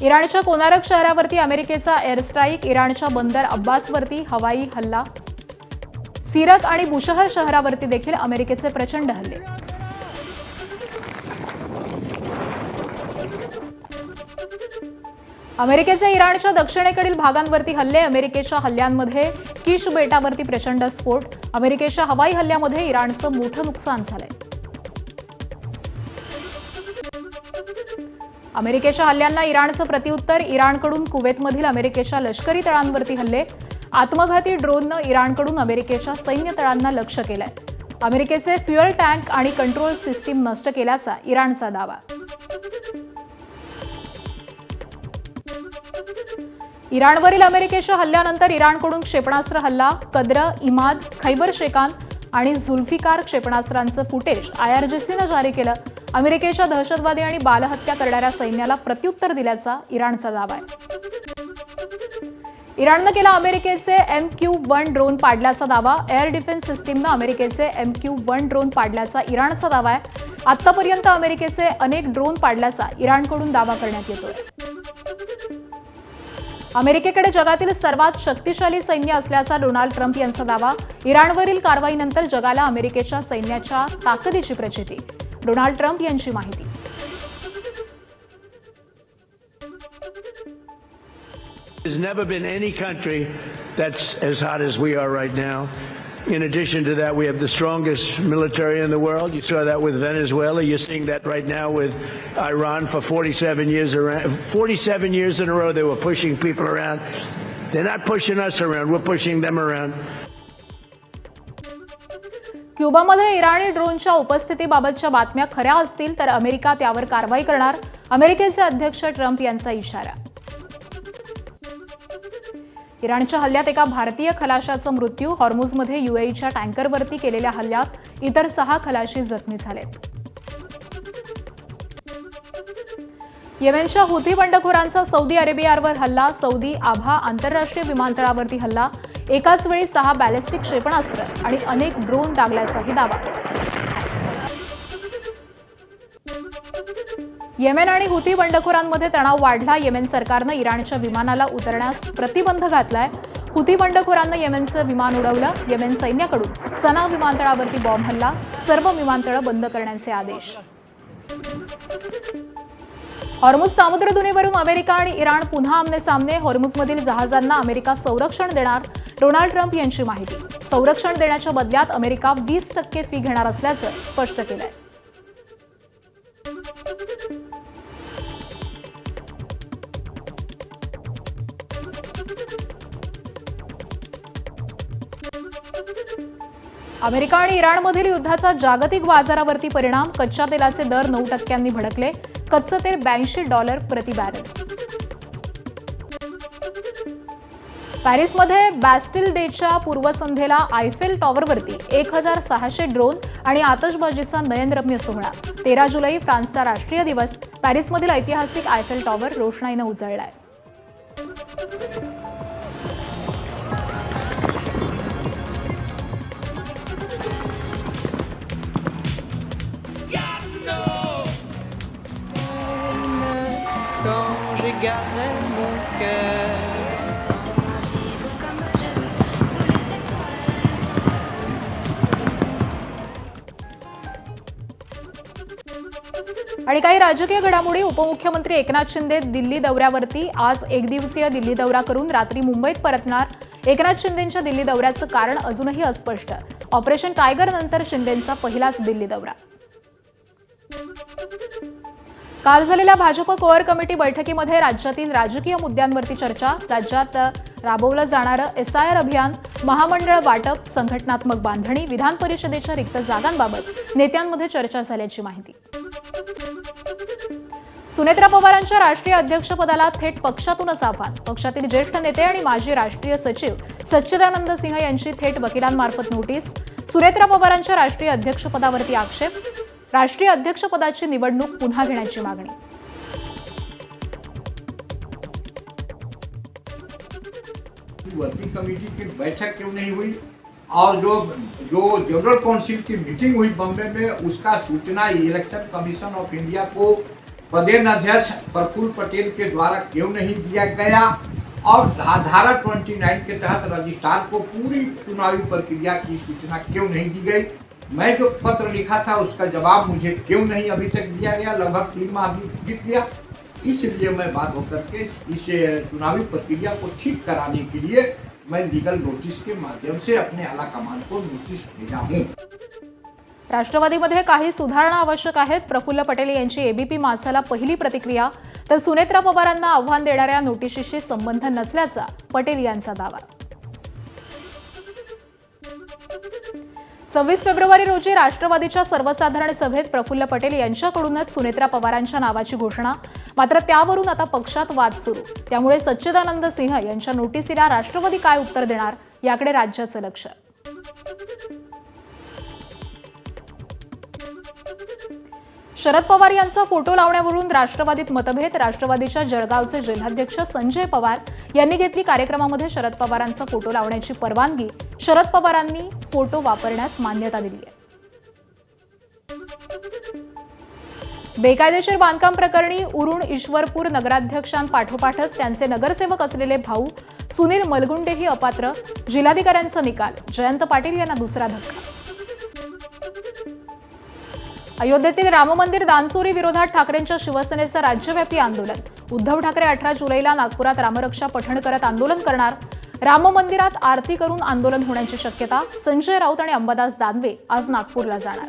इराणच्या कोनारक शहरावरती अमेरिकेचा air strike, इराणच्या बंदर अब्बासवरती हवाई हल्ला, सिरक आणि बुशहर शहरावरती देखील अमेरिकेचे प्रचंड हल्ले. अमेरिकेचे इराणच्या दक्षिणेकडील भागांवरती हल्ले, अमेरिकेच्या हल्ल्यांमध्ये किश बेटावरती प्रचंड स्फोट, अमेरिकेच्या हवाई हल्ल्यामध्ये इराणचं मोठं नुकसान झालंय. अमेरिकेच्या हल्ल्यांना इराणचं प्रत्युत्तर, इराणकडून कुवेतमधील अमेरिकेच्या लष्करी तळांवरती हल्ले, आत्मघाती ड्रोननं इराणकडून अमेरिकेच्या सैन्य तळांना लक्ष्य केलंय. अमेरिकेचे फ्युएल टँक आणि कंट्रोल सिस्टीम नष्ट केल्याचा इराणचा दावा. इराणवरील अमेरिकेच्या हल्ल्यानंतर इराणकडून क्षेपणास्त्र हल्ला, कद्र, इमाद, खैबर शेकान आणि जुल्फिकार क्षेपणास्त्रांचं फुटेज IRGCनं जारी केलं. अमेरिकेच्या दहशतवादी आणि बालहत्या करणाऱ्या सैन्याला प्रत्युत्तर दिल्याचा इराणचा दावा आहे. इराणनं केला अमेरिकेचे MQ-1 ड्रोन पाडल्याचा दावा. एअर डिफेन्स सिस्टीमनं अमेरिकेचे MQ-1 ड्रोन पाडल्याचा इराणचा दावा आहे. आतापर्यंत अमेरिकेचे अनेक ड्रोन पाडल्याचा इराणकडून दावा करण्यात येतोय. अमेरिकेकडे जगातील सर्वात शक्तिशाली सैन्य असल्याचा डोनाल्ड ट्रम्प यांचा दावा. इराणवरील कारवाईनंतर जगाला अमेरिकेच्या सैन्याच्या ताकदीची प्रचिती, डोनाल्ड ट्रम्प यांची माहिती. There's never been any country that's as hot as we are right now. In addition to that, we have the strongest military in the world. You saw that with Venezuela. You're seeing that right now with Iran for 47 years in a row. They were pushing people around. They're not pushing us around. We're pushing them around. क्युबामध्ये Irani ड्रोनच्या उपस्थितीबाबतच्या बातम्या खऱ्या असतील तर America त्यावर कारवाई करणार, अमेरिकेचे अध्यक्ष ट्रम्प यांचा इशारा. इराणच्या हल्ल्यात एका भारतीय खलाशाचा मृत्यू, हॉर्मुझमध्ये UAEच्या टँकरवरती केलेल्या हल्ल्यात इतर 6 खलाशी जखमी झालेत. येमेनच्या हुती बंडखोरांचा सौदी अरेबियावर हल्ला, सौदी आभा आंतरराष्ट्रीय विमानतळावरती हल्ला, एकाच वेळी 6 बॅलिस्टिक क्षेपणास्त्र आणि अनेक ड्रोन डागल्याचाही दावा. येमेन आणि हुती बंडखोरांमध्ये तणाव वाढला, येमेन सरकारनं इराणच्या विमानाला उतरण्यास प्रतिबंध घातलाय. हुती बंडखोरांनं येमेनचं विमान उडवलं, येमेन सैन्याकडून सना विमानतळावरती बॉम्ब हल्ला, सर्व विमानतळं बंद करण्याचे आदेश. हॉर्मुझ सामुद्रधुनीवरून अमेरिका आणि इराण पुन्हा आमने-सामने, हॉर्मुझमधील जहाजांना अमेरिका संरक्षण देणार, डोनाल्ड ट्रम्प यांची माहिती. संरक्षण देण्याच्या बदल्यात अमेरिका 20% फी घेणार असल्याचं स्पष्ट केलंय. अमेरिका आणि इराणमधील युद्धाचा जागतिक बाजारावरती परिणाम, कच्च्या तेलाचे दर 9% भडकले, कच्चं तेल $82 प्रति बॅरल. पॅरिसमध्ये बॅस्टिल डेच्या पूर्वसंध्येला आयफेल टॉवरवरती 1600 ड्रोन आणि आतषबाजीचा नयनरम्य सोहळा. 13 जुलै फ्रान्सचा राष्ट्रीय दिवस, पॅरिसमधील ऐतिहासिक आयफेल टॉवर रोषणाईनं उजळलाय. आणि काही राजकीय घडामोडी. उपमुख्यमंत्री एकनाथ शिंदे दिल्ली दौऱ्यावरती, आज एकदिवसीय दिल्ली दौरा करून रात्री मुंबईत परतणार. एकनाथ शिंदेंच्या दिल्ली दौऱ्याचं कारण अजूनही अस्पष्ट. ऑपरेशन टायगर नंतर शिंदेंचा पहिलाच दिल्ली दौरा. काल झालेल्या भाजप कोअर कमिटी बैठकीमध्ये राज्यातील राजकीय मुद्द्यांवरती चर्चा, राज्यात राबवलं जाणारं SIR अभियान, महामंडळ वाटप, संघटनात्मक बांधणी, विधान परिषदेच्या रिक्त जागांबाबत नेत्यांमध्ये चर्चा झाल्याची माहिती. सुनेत्रा पवारांच्या राष्ट्रीय अध्यक्षपदाला थेट पक्षातूनच आव्हान, पक्षातील ज्येष्ठ नेते आणि माजी राष्ट्रीय सचिव सच्चिदानंद सिंह यांची थेट वकिलांमार्फत नोटीस. सुनेत्रा पवारांच्या राष्ट्रीय अध्यक्षपदावरती आक्षेप, राष्ट्रीय अध्यक्षपदाची निवडणूक पुन्हा घेण्याची मागणी. वर्किंग कमेटी की बैठक क्यों नहीं हुई और जो जनरल काउंसिल की मीटिंग हुई बॉम्बे में उसका सूचना इलेक्शन कमीशन ऑफ इंडिया को प्रदेशाध्यक्ष प्रफुल्ल पटेल के द्वारा क्यों नहीं दिया गया और धारा 29 के तहत रजिस्ट्रार को पूरी चुनावी प्रक्रिया की सूचना क्यों नहीं दी गई। मैं जो पत्र लिखा था उसका जवाब मुझे क्यों नहीं अभी तक दिया गया। लगभग 3 माह बीत गया। इसलिए मैं बात होकर के इस चुनावी प्रक्रिया को ठीक कराने के लिए मैं लीगल नोटिस के माध्यम से अपने आला कमान को नोटिस भेजा हूँ। राष्ट्रवादीमध्ये काही सुधारणा आवश्यक आहेत, प्रफुल्ल पटेल यांची एबीपी माझाला पहिली प्रतिक्रिया, तर सुनेत्रा पवारांना आव्हान देणाऱ्या नोटिशीशी संबंध नसल्याचा पटेल यांचा दावा। 26 फेब्रुवारी रोजी राष्ट्रवादीच्या सर्वसाधारण सभेत प्रफुल्ल पटेल यांच्याकडूनच सुनेत्रा पवारांच्या नावाची घोषणा, मात्र त्यावरून आता पक्षात वाद सुरू। त्यामुळे सच्चिदानंद सिंह यांच्या नोटिसीला राष्ट्रवादी काय उत्तर देणार याकडे राज्याचं लक्ष। शरद पवार यांचा फोटो लावण्यावरून राष्ट्रवादीत मतभेद। राष्ट्रवादीच्या जळगावचे जिल्हाध्यक्ष संजय पवार यांनी घेतली कार्यक्रमामध्ये शरद पवारांचा फोटो लावण्याची परवानगी। शरद पवारांनी फोटो वापरण्यास मान्यता दिली आहे। बेकायदेशीर बांधकाम प्रकरणी उरुण ईश्वरपूर नगराध्यक्षांपाठोपाठच त्यांचे नगरसेवक असलेले भाऊ सुनील मलगुंडेही अपात्र। जिल्हाधिकाऱ्यांचा निकाल, जयंत पाटील यांना दुसरा धक्का। अयोध्येतील राम मंदिर दानचोरी विरोधात ठाकरेंच्या शिवसेनेचं राज्यव्यापी आंदोलन। उद्धव ठाकरे 18 जुलैला नागपुरात रामरक्षा पठण करत आंदोलन करणार। राम मंदिरात आरती करून आंदोलन होण्याची शक्यता। संजय राऊत आणि अंबादास दानवे आज नागपूरला जाणार।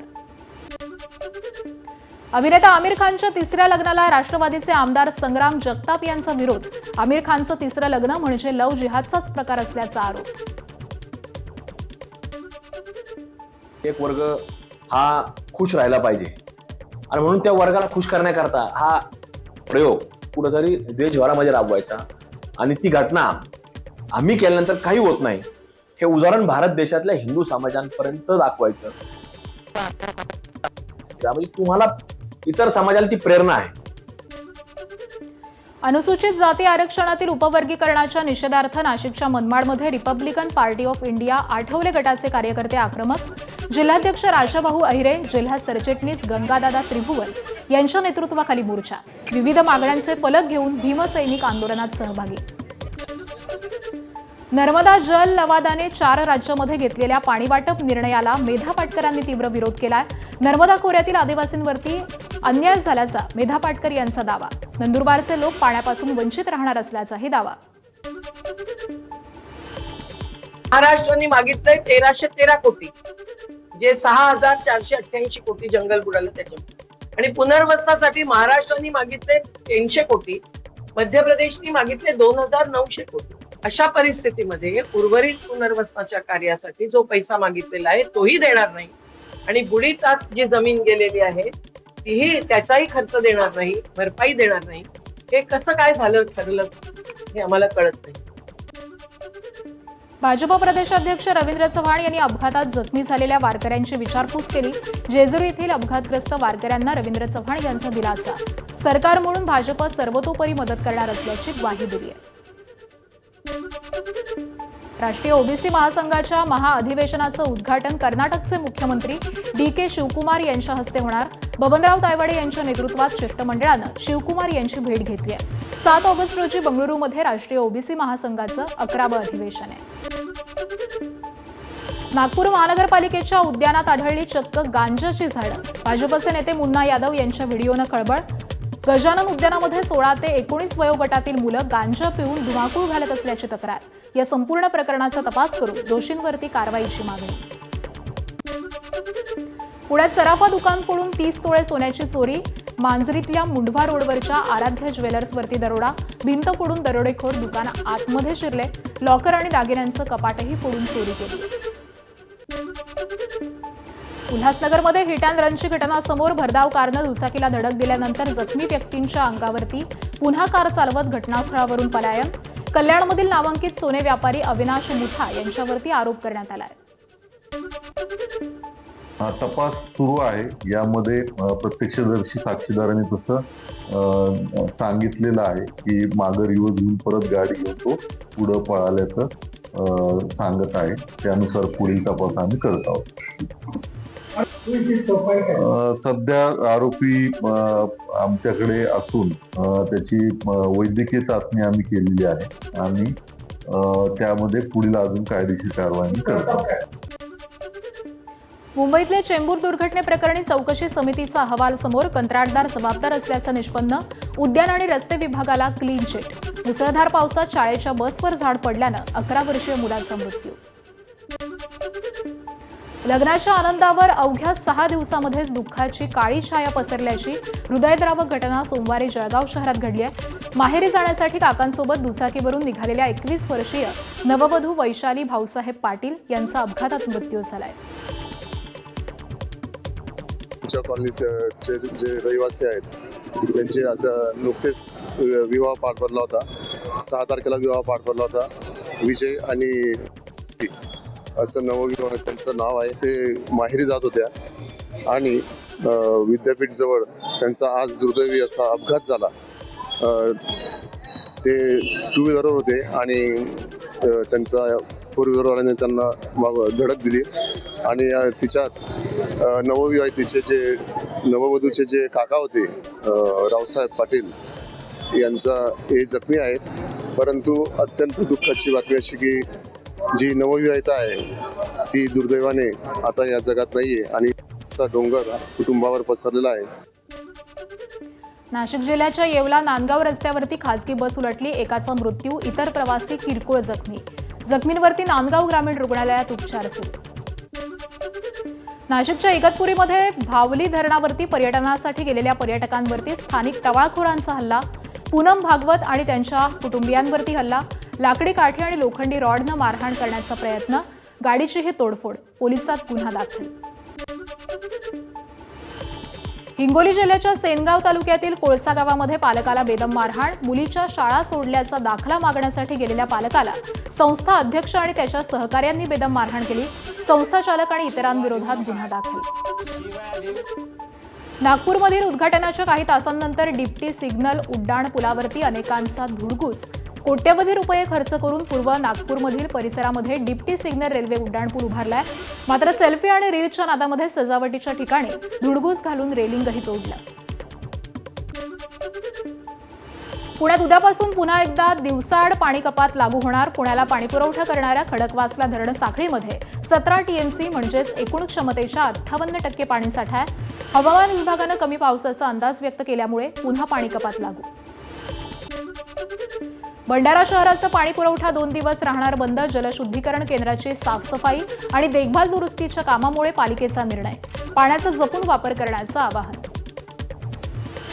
अभिनेता आमिर खानच्या तिसऱ्या लग्नाला राष्ट्रवादीचे आमदार संग्राम जगताप यांचा विरोध। आमिर खानचं तिसरं लग्न म्हणजे लव्ह जिहादचाच प्रकार असल्याचा आरोप। एक वर्ग हा खुश राहिला पाहिजे आणि म्हणून त्या वर्गाला खुश करण्याकरता हा प्रयोग कुठेतरी देशभरामध्ये राबवायचा आणि ती घटना आम्ही केल्यानंतर काही होत नाही हे उदाहरण भारत देशातल्या हिंदू समाजांपर्यंत दाखवायचं। त्यामुळे तुम्हाला इतर समाजाला ती प्रेरणा आहे। अनुसूचित जाती आरक्षणातील उपवर्गीकरणाच्या निषेधार्थ नाशिकच्या मनमाडमध्ये Republican Party of India Athawale गटाचे कार्यकर्ते आक्रमक। जिल्हाध्यक्ष राजाभाऊ अहिरे, जिल्हा सरचिटणीस गंगादादा त्रिभुवन यांच्या नेतृत्वाखाली मोर्चा। विविध मागण्यांचे फलक घेऊन भीमसैनिक आंदोलनात सहभागी। नर्मदा जल लवादाने 4 राज्यांमध्ये घेतलेल्या पाणीवाटप निर्णयाला मेधा पाटकरांनी तीव्र विरोध केलाय। नर्मदा खोऱ्यातील आदिवासींवरती अन्याय झाल्याचा मेधा पाटकर यांचा दावा। नंदुरबारचे लोक पाण्यापासून वंचित राहणार असल्याचाही दावा। महाराष्ट्राने मागितलंय 1313 कोटी, जे 6488 कोटी जंगल बुडालं त्याच्यात, आणि पुनर्वसनासाठी महाराष्ट्राने मागितले 300 कोटी, मध्य प्रदेशने मागितले 2900 कोटी। अशा परिस्थितीमध्ये उर्वरित पुनर्वसनाच्या कार्यासाठी जो पैसा मागितलेला आहे तोही देणार नाही आणि बुडीतात जी जमीन गेलेली आहे तीही त्याचाही खर्च देणार नाही, भरपाई देणार नाही। हे कसं काय झालं ठरलं हे आम्हाला कळत नाही। भाजप प्रदेशाध्यक्ष रवींद्र चव्हाण यांनी अपघातात जखमी झालेल्या वारकऱ्यांची विचारपूस केली। जेजुरी येथील अपघातग्रस्त वारकऱ्यांना रवींद्र चव्हाण यांचा दिलासा। सरकार म्हणून भाजप सर्वतोपरी मदत करणार असल्याची ग्वाही दिली आहे। राष्ट्रीय ओबीसी महासंघाच्या महाअधिवेशनाचं उद्घाटन कर्नाटकचे मुख्यमंत्री डी.के. शिवकुमार यांच्या हस्ते होणार। बबनराव तायवाडे यांच्या नेतृत्वात शिष्टमंडळानं शिवकुमार यांची भेट घेतली आहे। 7 ऑगस्ट रोजी बंगळुरूमध्ये राष्ट्रीय ओबीसी महासंघाचं 11वं अधिवेशन आहे। नागपूर महानगरपालिकेच्या उद्यानात आढळली चक्क गांजाची झाडं। भाजपचे नेते मुन्ना यादव यांच्या व्हिडिओनं खळबळ। गजानन उद्यानामध्ये 16 ते 19 वयोगटातील मुलं गांजा पिऊन धुमाकूळ घालत असल्याची तक्रार। या संपूर्ण प्रकरणाचा तपास करून दोषींवरती कारवाईची मागणी। पुण्यात सराफा दुकान फोडून 30 तोळे सोन्याची चोरी। मांजरीतल्या मुंढवा रोडवरच्या आराध्य ज्वेलर्सवरती दरोडा। भिंत फोडून दरोडेखोर दुकान आतमध्ये शिरले। लॉकर आणि दागिन्यांचं कपाटही फोडून चोरी केली। उल्हासनगरमध्ये हिट अँड रनची घटना समोर। भरधाव कारनं दुचाकीला धडक दिल्यानंतर जखमी व्यक्तींच्या अंगावरती पुन्हा कार चालवत घटनास्थळावरून पलायन। कल्याणमधील नामांकित सोने व्यापारी अविनाश मुठा यांच्यावरती आरोप करण्यात आलाय। तपास सुरू आहे। यामध्ये प्रत्यक्षदर्शी साक्षीदारांनी तसं सांगितलेलं आहे की माघार घेऊन परत गाडी घेऊन तो पुढे पळाल्याचं सांगत आहे। त्यानुसार पुढील तपास आम्ही करत आहोत। सध्या आरोपी आमच्याकडे असून त्याची वैद्यकीय चाचणी आम्ही केलेली आहे आणि त्यामध्ये पुढील अजून कायदेशीर कारवाई करतो. मुंबईतल्या चेंबूर दुर्घटनेप्रकरणी चौकशी समितीचा अहवाल समोर. कंत्राटदार जबाबदार असल्याचं निष्पन्न. उद्यान आणि रस्ते विभागाला क्लीन चिट. मुसळधार पावसात शाळेच्या बसवर झाड पडल्यानं 11 वर्षीय मुलाचा मृत्यू. लग्नाच्या आनंदावर अवघ्या 6 दिवसामध्येच दुःखाची काळी छाया पसरल्याची हृदयद्रावक घटना सोमवारी जळगाव शहरात घडली आहे. माहेरी जाण्यासाठी काकांसोबत दुचाकीवरून निघालेल्या 21 वर्षीय नववधू वैशाली भाऊसाहेब पाटील यांचा अपघातात मृत्यू झालाय. आमच्या कॉलनीचे जे रहिवासी आहेत त्यांचे आता नुकतेच विवाह पार पडला होता. 6 तारखेला विवाह पार पडला होता. विजय आणि असं नवविवाह त्यांचं नाव आहे. ते माहेरी जात होत्या आणि विद्यापीठ जवळ त्यांचा आज दुर्दैवी असा अपघात झाला. ते 2 व्हीलरवर होते आणि त्यांचा 4 व्हीलरवाल्याने त्यांना धडक दिली आणि तिच्यात नवविवाहितेचे जे नववधूचे जे काका होते रावसाहेब पाटील यांचा हे जखमी आहेत. परंतु अत्यंत दुःखाची बातमी अशी की जी नवविवाहिता आहे ती दुर्दैवाने आता या जगात नाहीये आणि त्याचा डोंगर कुटुंबावर पसरलेला आहे. नाशिक जिल्ह्याच्या येवला नांदगाव रस्त्यावरती खासगी बस उलटली. एकाचा मृत्यू, इतर प्रवासी किरकोळ जखमी. जखमींवरती नांदगाव ग्रामीण रुग्णालयात उपचार सुरू. नाशिकच्या इगतपुरीमध्ये भावली धरणावरती पर्यटनासाठी गेलेल्या पर्यटकांवरती स्थानिक टवाळखोरांचा हल्ला. पूनम भागवत आणि त्यांच्या कुटुंबियांवरती हल्ला. लाकडी काठी आणि लोखंडी रॉडनं मारहाण करण्याचा प्रयत्न. गाडीचीही तोडफोड. पोलिसात गुन्हा दाखल. हिंगोली जिल्ह्याच्या सेनगाव तालुक्यातील कोळसा गावामध्ये पालकाला बेदम मारहाण. मुलीच्या शाळा सोडल्याचा दाखला मागण्यासाठी गेलेल्या पालकाला संस्था अध्यक्ष आणि त्याच्या सहकाऱ्यांनी बेदम मारहाण केली. संस्था चालक आणि इतरांविरोधात गुन्हा दाखल. नागपूरमधील उद्घाटनाच्या काही तासांनंतर डिप्टी सिग्नल उड्डाण पुलावरती अनेकांचा धुडगूस. कोट्यवधी रुपये खर्च करून पूर्व नागपूरमधील परिसरामध्ये डिप्टी सिग्नल रेल्वे उड्डाणपूल उभारलाय. मात्र सेल्फी आणि रील्सच्या नादामध्ये सजावटीच्या ठिकाणी धुडगूस घालून रेलिंगही तोडलं. पुण्यात उद्यापासून पुन्हा एकदा दिवसाआड पाणी कपात लागू होणार. पुण्याला पाणीपुरवठा करणाऱ्या खडकवासला धरण साखळीमध्ये 17 टीएमसी म्हणजेच एकूण क्षमतेच्या 58% पाणीसाठा आहे. हवामान विभागानं कमी पावसाचा अंदाज व्यक्त केल्यामुळे पुन्हा पाणी कपात लागू. भंडारा शहराचा पाणी पुरवठा 2 दिवस राहणार बंद. जलशुद्धीकरण केंद्राची साफसफाई आणि देखभाल दुरुस्तीच्या कामामुळे पालिकेचा निर्णय. पाण्याचा जपून वापर करण्याचं आवाहन.